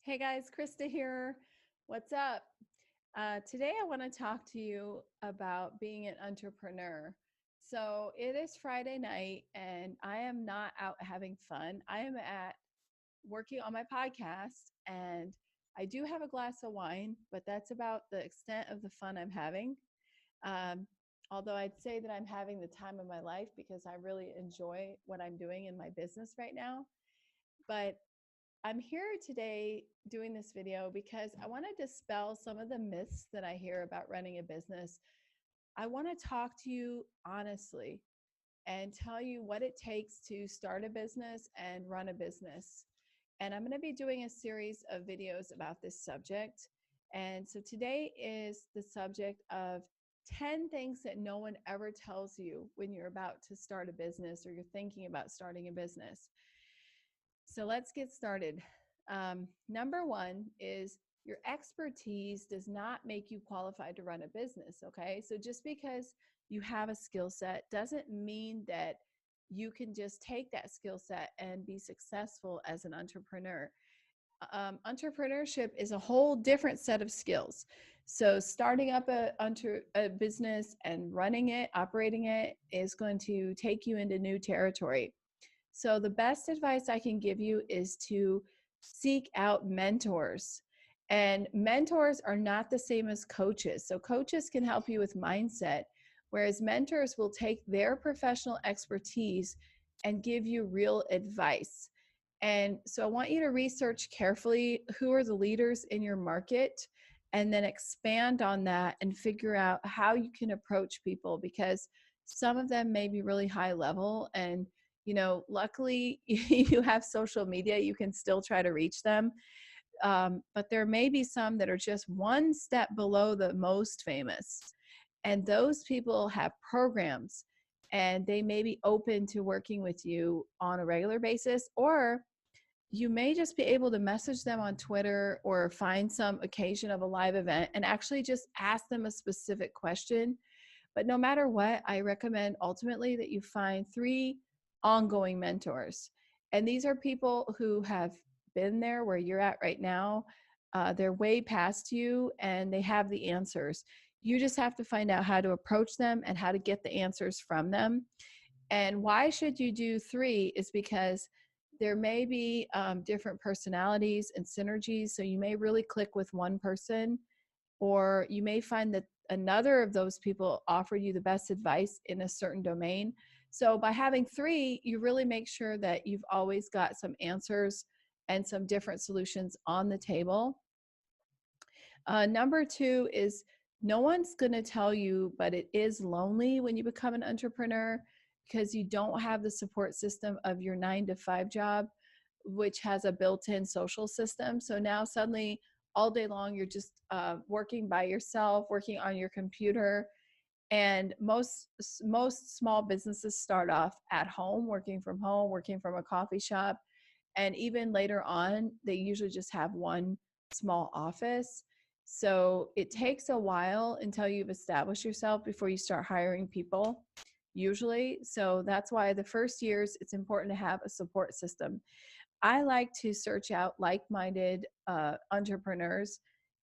Hey guys, Krista here. What's up? Today I want to talk to you about being an entrepreneur. So it is Friday night and I am not out having fun. I am at working on my podcast and I do have a glass of wine, but that's about the extent of the fun I'm having. Um, Although I'd say that I'm having the time of my life because I really enjoy what I'm doing in my business right now. But I'm here today doing this video because I want to dispel some of the myths that I hear about running a business. I want to talk to you honestly and tell you what it takes to start a business and run a business. And I'm going to be doing a series of videos about this subject. And so today is the subject of 10 things that no one ever tells you when you're about to start a business or you're thinking about starting a business. So let's get started. Number one is your expertise does not make you qualified to run a business. Okay. So just because you have a skill set doesn't mean that you can just take that skill set and be successful as an entrepreneur. Entrepreneurship is a whole different set of skills. So starting up a business and running it, operating it is going to take you into new territory. So, the best advice I can give you is to seek out mentors. And mentors are not the same as coaches. So, coaches can help you with mindset, whereas mentors will take their professional expertise and give you real advice. And so, I want you to research carefully who are the leaders in your market and then expand on that and figure out how you can approach people because some of them may be really high level and luckily you have social media, you can still try to reach them. But there may be some that are just one step below the most famous. And those people have programs and they may be open to working with you on a regular basis, or you may just be able to message them on Twitter or find some occasion of a live event and actually just ask them a specific question. But no matter what, I recommend ultimately that you find three ongoing mentors. And these are people who have been there where you're at right now. They're way past you and they have the answers. You just have to find out how to approach them and how to get the answers from them. And why should you do three is because there may be different personalities and synergies. So you may really click with one person, or you may find that another of those people offer you the best advice in a certain domain. So by having three, you really make sure that you've always got some answers and some different solutions on the table. Number two is no one's going to tell you, but it is lonely when you become an entrepreneur because you don't have the support system of your 9 to 5 job, which has a built-in social system. So now suddenly all day long, you're just working by yourself, working on your computer. And most small businesses start off at home, working from a coffee shop. And even later on, they usually just have one small office. So it takes a while until you've established yourself before you start hiring people, usually. So that's why the first years, it's important to have a support system. I like to search out like-minded entrepreneurs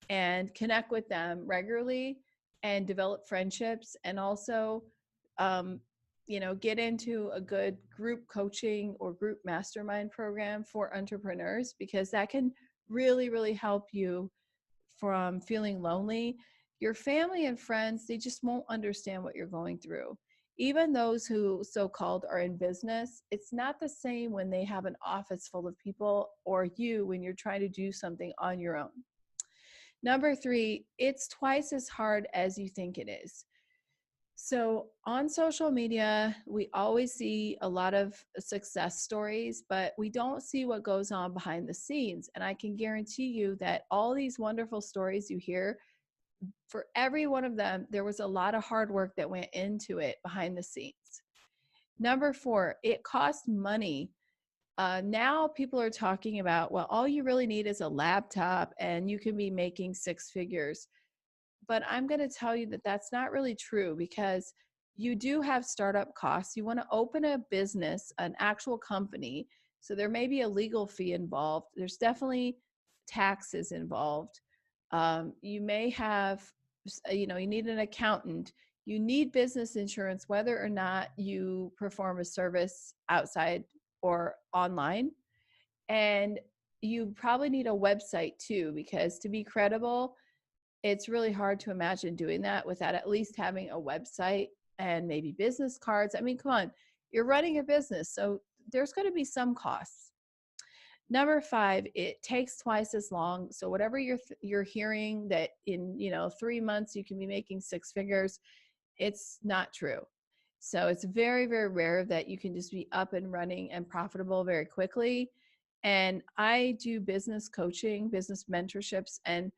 and connect with them regularly and develop friendships, and also um, get into a good group coaching or group mastermind program for entrepreneurs, because that can really help you from feeling lonely. Your family and friends, they just won't understand what you're going through. Even those who so-called are in business, it's not the same when they have an office full of people or you when you're trying to do something on your own. Number three, it's twice as hard as you think it is. So on social media, we always see a lot of success stories, but we don't see what goes on behind the scenes. And I can guarantee you that all these wonderful stories you hear, for every one of them, there was a lot of hard work that went into it behind the scenes. Number four, it costs money. Now people are talking about, well, all you really need is a laptop and you can be making 6 figures. But I'm going to tell you that that's not really true, because you do have startup costs. You want to open a business, an actual company. So there may be a legal fee involved. There's definitely taxes involved. You may have, you need an accountant. You need business insurance, whether or not you perform a service outside or online. And you probably need a website too, because to be credible, it's really hard to imagine doing that without at least having a website and maybe business cards. I mean, come on, you're running a business, so there's going to be some costs. Number 5, it takes twice as long. So whatever you're hearing that in 3 months you can be making 6 figures, it's not true. So it's very, very rare that you can just be up and running and profitable very quickly. And I do business coaching, business mentorships, and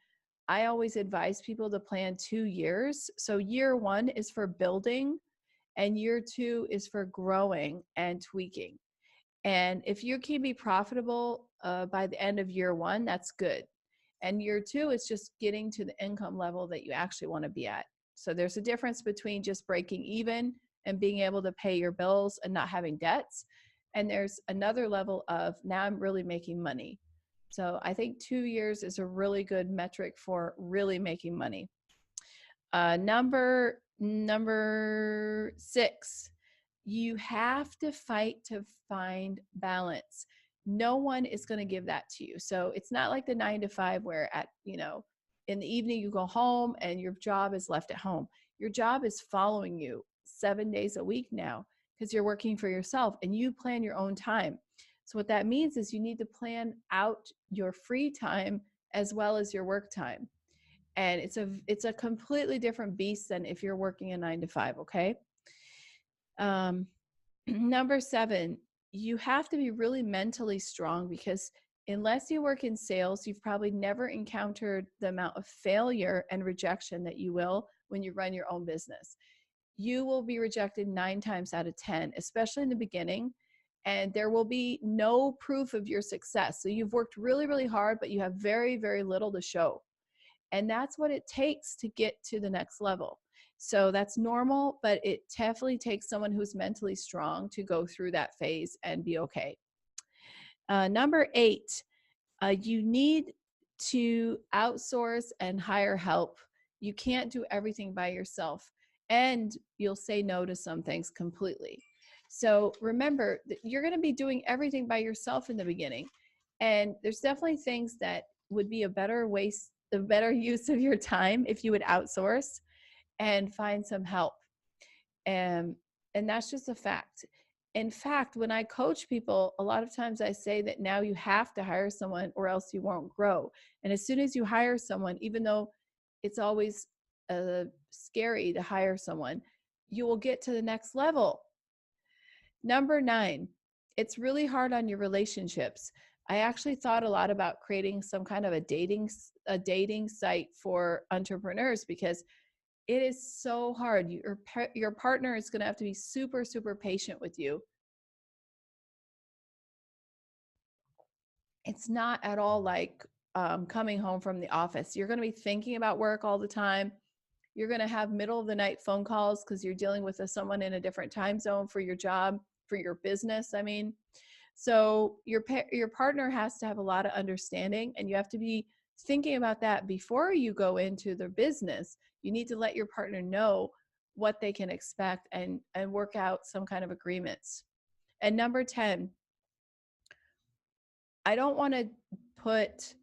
I always advise people to plan 2 years. So year 1 is for building, and year 2 is for growing and tweaking. And if you can be profitable by the end of year 1, that's good. And year 2 is just getting to the income level that you actually want to be at. So there's a difference between just breaking even and being able to pay your bills and not having debts. And there's another level of, now I'm really making money. So I think 2 years is a really good metric for really making money. Number 6, you have to fight to find balance. No one is going to give that to you. So it's not like the 9 to 5 where in the evening you go home and your job is left at home. Your job is following you 7 days a week now because you're working for yourself and you plan your own time. So what that means is you need to plan out your free time as well as your work time. And it's a completely different beast than if you're working a 9 to 5, okay? Number 7, you have to be really mentally strong, because unless you work in sales, you've probably never encountered the amount of failure and rejection that you will when you run your own business. You will be rejected 9 times out of 10, especially in the beginning, and there will be no proof of your success. So you've worked really, really hard, but you have very, very little to show. And that's what it takes to get to the next level. So that's normal, but it definitely takes someone who's mentally strong to go through that phase and be okay. Number 8, you need to outsource and hire help. You can't do everything by yourself, and you'll say no to some things completely. So remember that you're going to be doing everything by yourself in the beginning. And there's definitely things that would be a better use of your time if you would outsource and find some help. And that's just a fact. In fact, when I coach people, a lot of times I say that now you have to hire someone or else you won't grow. And as soon as you hire someone, even though it's always scary to hire someone, you will get to the next level. Number 9, it's really hard on your relationships. I actually thought a lot about creating some kind of a dating site for entrepreneurs, because it is so hard. Your partner is going to have to be super, super patient with you. It's not at all like coming home from the office. You're going to be thinking about work all the time. You're going to have middle of the night phone calls because you're dealing with someone in a different time zone for your job, for your business, I mean. So your partner has to have a lot of understanding, and you have to be thinking about that before you go into the business. You need to let your partner know what they can expect and work out some kind of agreements. And number 10, I don't want to put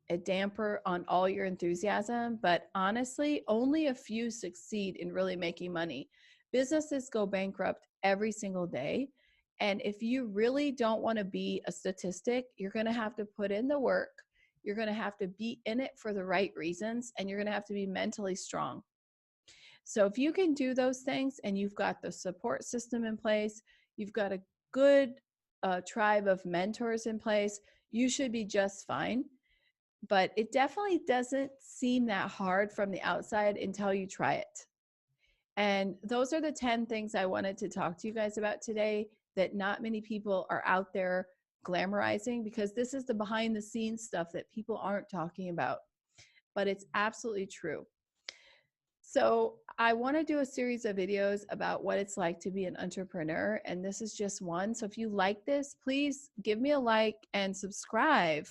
a damper on all your enthusiasm, but honestly, only a few succeed in really making money. Businesses go bankrupt every single day. And if you really don't want to be a statistic, you're going to have to put in the work. You're going to have to be in it for the right reasons, and you're going to have to be mentally strong. So if you can do those things and you've got the support system in place, you've got a good tribe of mentors in place, you should be just fine. But it definitely doesn't seem that hard from the outside until you try it. And those are the 10 things I wanted to talk to you guys about today that not many people are out there glamorizing, because this is the behind the scenes stuff that people aren't talking about. But it's absolutely true. So I want to do a series of videos about what it's like to be an entrepreneur, and this is just one. So if you like this, please give me a like and subscribe.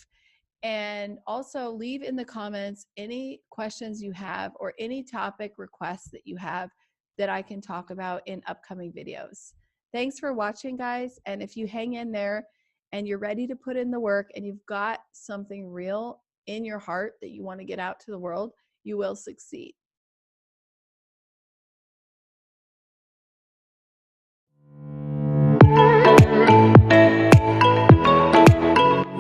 And also leave in the comments any questions you have or any topic requests that you have that I can talk about in upcoming videos. Thanks for watching, guys. And if you hang in there and you're ready to put in the work and you've got something real in your heart that you want to get out to the world, you will succeed.